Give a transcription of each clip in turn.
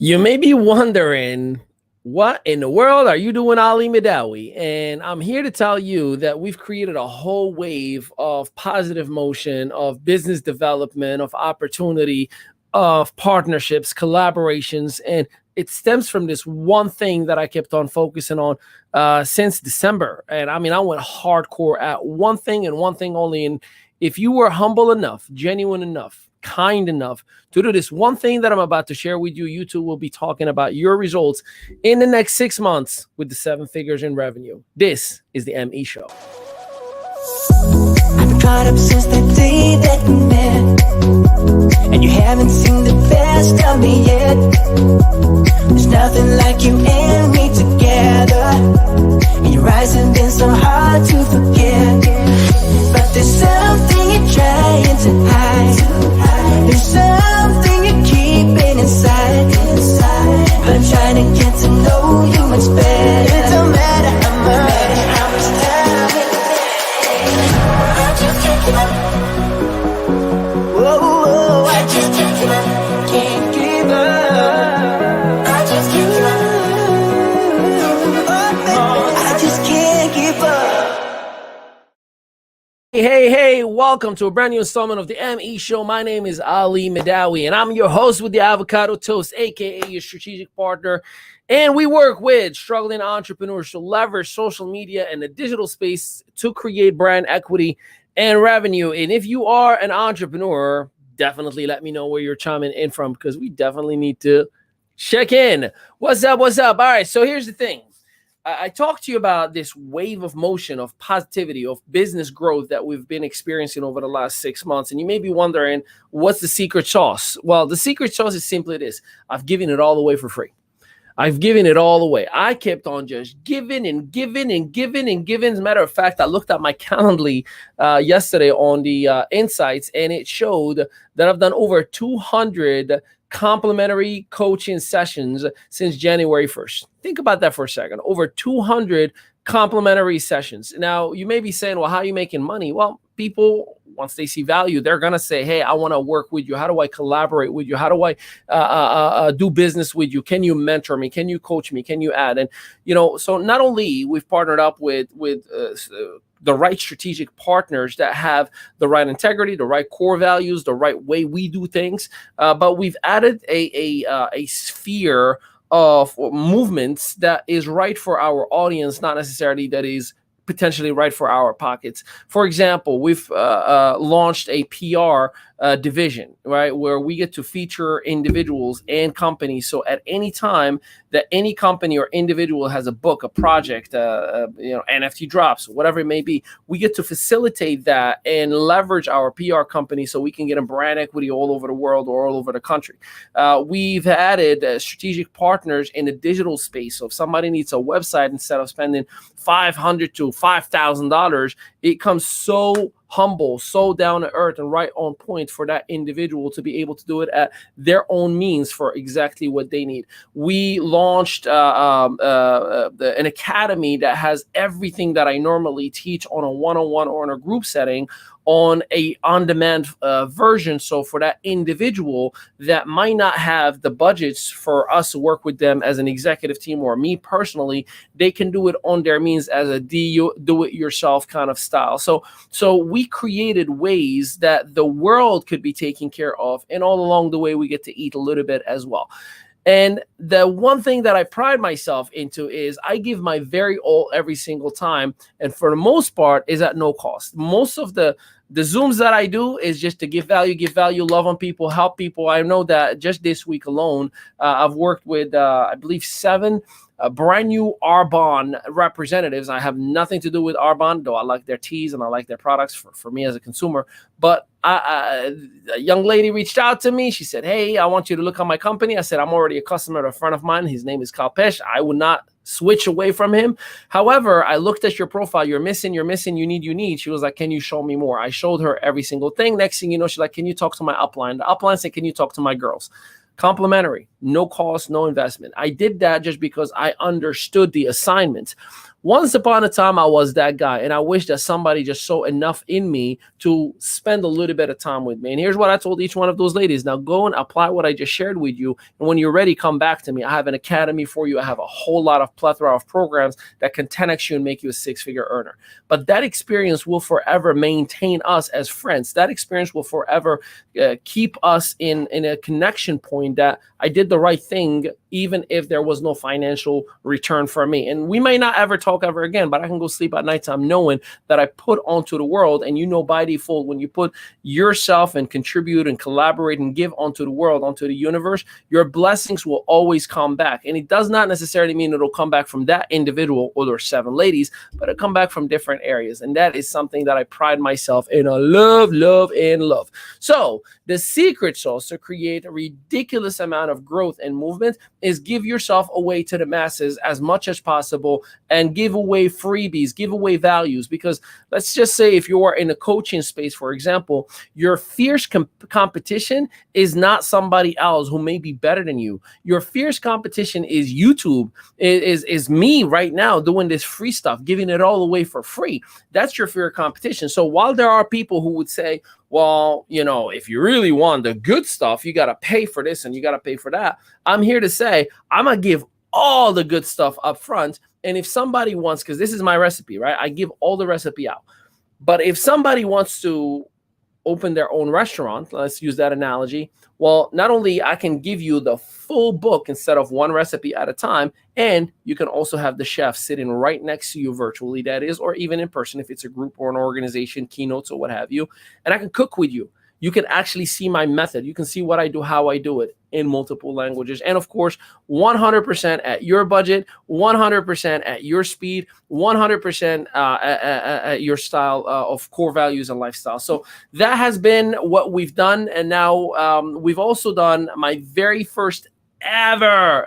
You may be wondering, what in the world are you doing, Ali Midawi? And I'm here to tell you that we've created a whole wave of positive motion, of business development, of opportunity, of partnerships, collaborations, and it stems from this one thing that I kept on focusing on since December. And I mean, I went hardcore at one thing and one thing only. And if you were humble enough, genuine enough, kind enough to do this one thing that I'm about to share with you, you too will be talking about your results in the next 6 months with the 7 figures in revenue. This is the ME Show. I've been caught up since the day that we met, and you haven't seen the best of me yet. There's nothing like you and me together, and your eyes have been so hard to forget. But there's something you're trying to hide. There's something you're keeping inside. But I'm trying to get to know you much better. It don't matter how much time it takes. I just can't give up. Whoa, I just can't give up. Can't give up. I just can't give up. Oh, baby, I just can't give up. Hey, welcome to a brand new installment of the ME Show. My name is Ali Midawi, and I'm your host with the Avocado Toast, aka your strategic partner. And we work with struggling entrepreneurs to leverage social media and the digital space to create brand equity and revenue. And if you are an entrepreneur, definitely let me know where you're chiming in from, because we definitely need to check in. What's up? All right, so here's the thing. I talked to you about this wave of motion, of positivity, of business growth that we've been experiencing over the last 6 months. And you may be wondering, what's the secret sauce? Well, the secret sauce is simply this. I've given it all away for free. I've given it all away. I kept on just giving and giving and giving and giving. As a matter of fact, I looked at my Calendly yesterday on the insights, and it showed that I've done over 200 complimentary coaching sessions since January 1st. Think about that for a second. Over 200 complimentary sessions. Now, you may be saying, well, how are you making money? Well, people, once they see value, they're going to say, hey, I want to work with you. How do I collaborate with you? How do I do business with you? Can you mentor me? Can you coach me? Can you add? And, so not only we've partnered up with the right strategic partners that have the right integrity, the right core values, the right way we do things, but we've added a sphere of movements that is right for our audience, not necessarily that is potentially right for our pockets. For example, we've launched a PR division, right, where we get to feature individuals and companies. So at any time that any company or individual has a book, a project, NFT drops, whatever it may be, we get to facilitate that and leverage our PR company so we can get a brand equity all over the world or all over the country. We've added strategic partners in the digital space. So if somebody needs a website, instead of spending $500 to $5,000, it comes so humble, so down to earth and right on point for that individual to be able to do it at their own means for exactly what they need. We launched an academy that has everything that I normally teach on a one-on-one or in a group setting on a on-demand version. So for that individual that might not have the budgets for us to work with them as an executive team or me personally, they can do it on their means as a do-it-yourself kind of style. So we created ways that the world could be taken care of, and all along the way we get to eat a little bit as well. And the one thing that I pride myself into is I give my very all every single time, and for the most part is at no cost. Most of the Zooms that I do is just to give value, love on people, help people. I know that just this week alone, I've worked with, I believe, 7 brand new Arbonne representatives. I have nothing to do with Arbonne, though I like their teas and I like their products for me as a consumer. But a young lady reached out to me. She said, hey, I want you to look on my company. I said, I'm already a customer of a friend of mine. His name is Kalpesh. I would not switch away from him. However, I looked at your profile. You're missing, you need. She was like, can you show me more? I showed her every single thing. Next thing you know, she's like, can you talk to my upline? The upline said, can you talk to my girls? Complimentary, no cost, no investment. I did that just because I understood the assignment. Once upon a time, I was that guy, and I wish that somebody just saw enough in me to spend a little bit of time with me. And here's what I told each one of those ladies. Now go and apply what I just shared with you. And when you're ready, come back to me. I have an academy for you. I have a whole lot of plethora of programs that can 10x you and make you a six-figure earner. But that experience will forever maintain us as friends. That experience will forever keep us in a connection point that I did the right thing, even if there was no financial return for me. And we may not ever talk ever again, but I can go sleep at nighttime knowing that I put onto the world. And by default, when you put yourself and contribute and collaborate and give onto the world, onto the universe, your blessings will always come back. And it does not necessarily mean it'll come back from that individual or those 7 ladies, but it'll come back from different areas. And that is something that I pride myself in. I love, and love. So the secret sauce to create a ridiculous amount of growth and movement is give yourself away to the masses as much as possible and give away freebies, give away values. Because let's just say if you are in a coaching space, for example, your fierce competition is not somebody else who may be better than you. Your fierce competition is YouTube, is me right now doing this free stuff, giving it all away for free. That's your fierce competition. So while there are people who would say, well, if you really want the good stuff, you got to pay for this and you got to pay for that. I'm here to say, I'm going to give all the good stuff up front. And if somebody wants, because this is my recipe, right? I give all the recipe out. But if somebody wants to open their own restaurant, let's use that analogy. Well, not only I can give you the full book instead of one recipe at a time, and you can also have the chef sitting right next to you virtually, that is, or even in person if it's a group or an organization, keynotes or what have you, and I can cook with you. You can actually see my method. You can see what I do, how I do it in multiple languages. And of course, 100% at your budget, 100% at your speed, 100% at your style of core values and lifestyle. So that has been what we've done. And now we've also done my very first ever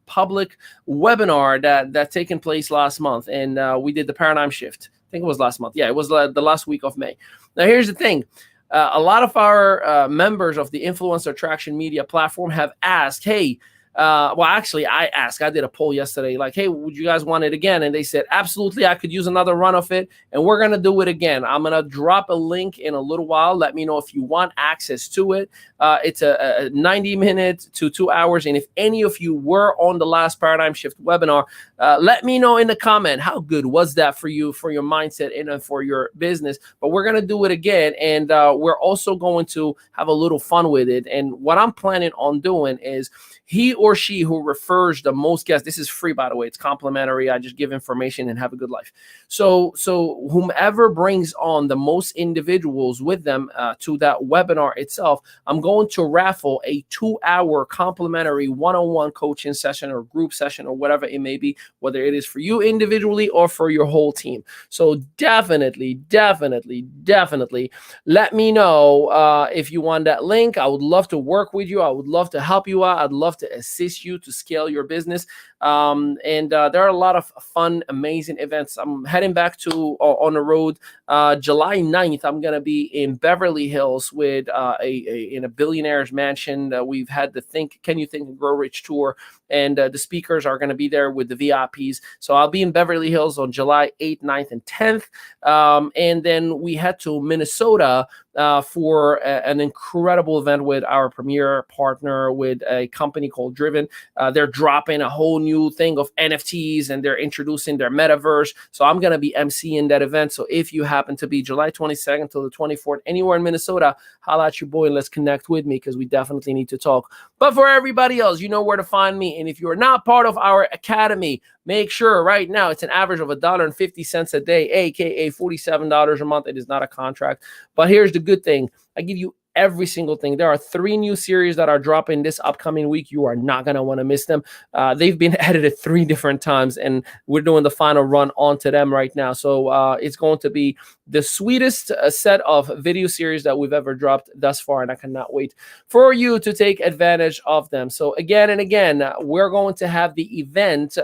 public webinar that taken place last month. And we did the paradigm shift. I think it was last month. Yeah, it was the last week of May. Now, here's the thing. A lot of our members of the Influencer Attraction Media platform have asked, hey, well, actually, I did a poll yesterday, like, hey, would you guys want it again? And they said, absolutely, I could use another run of it. And we're going to do it again. I'm going to drop a link in a little while. Let me know if you want access to it. It's a 90-minute to 2 hours. And if any of you were on the last Paradigm Shift webinar, let me know in the comment, how good was that for you, for your mindset and for your business? But we're going to do it again. And we're also going to have a little fun with it. And what I'm planning on doing is he or she who refers the most guests, this is free, by the way, it's complimentary. I just give information and have a good life. So whomever brings on the most individuals with them to that webinar itself, I'm going to raffle a 2-hour complimentary one-on-one coaching session or group session or whatever it may be, whether it is for you individually or for your whole team. So definitely let me know if you want that link. I would love to work with you. I would love to help you out. I'd love to assist you to scale your business. And there are a lot of fun, amazing events. I'm heading back to on the road July 9th. I'm going to be in Beverly Hills with in a billionaire's mansion. We've had the Can You Think and Grow Rich tour, and the speakers are going to be there with the VIPs. So I'll be in Beverly Hills on July 8th, 9th, and 10th. And then we head to Minnesota for an incredible event with our premier partner, with a company called Driven. They're dropping a whole new thing of NFTs, and they're introducing their metaverse. So I'm going to be emceeing that event. So if you happen to be July 22nd till the 24th, anywhere in Minnesota, holla at your boy and let's connect with me, because we definitely need to talk. But for everybody else, you know where to find me. And if you're not part of our academy, make sure right now it's an average of $1.50 a day, aka $47 a month. It is not a contract. But here's the good thing. I give you every single thing. There are 3 new series that are dropping this upcoming week. You are not going to want to miss them. They've been edited 3 different times, and we're doing the final run onto them right now. So it's going to be the sweetest set of video series that we've ever dropped thus far, and I cannot wait for you to take advantage of them. So again and again, we're going to have the event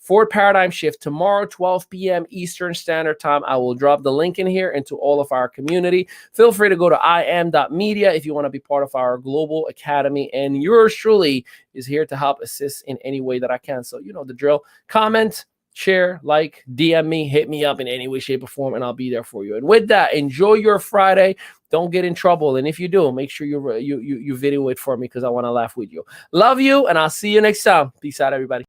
for Paradigm Shift tomorrow, 12 p.m. Eastern Standard Time. I will drop the link in here into all of our community. Feel free to go to iam.media if you want to be part of our global academy. And yours truly is here to help assist in any way that I can. So you know the drill. Comment, share, like, DM me, hit me up in any way, shape, or form, and I'll be there for you. And with that, enjoy your Friday. Don't get in trouble. And if you do, make sure you video it for me because I want to laugh with you. Love you, and I'll see you next time. Peace out, everybody.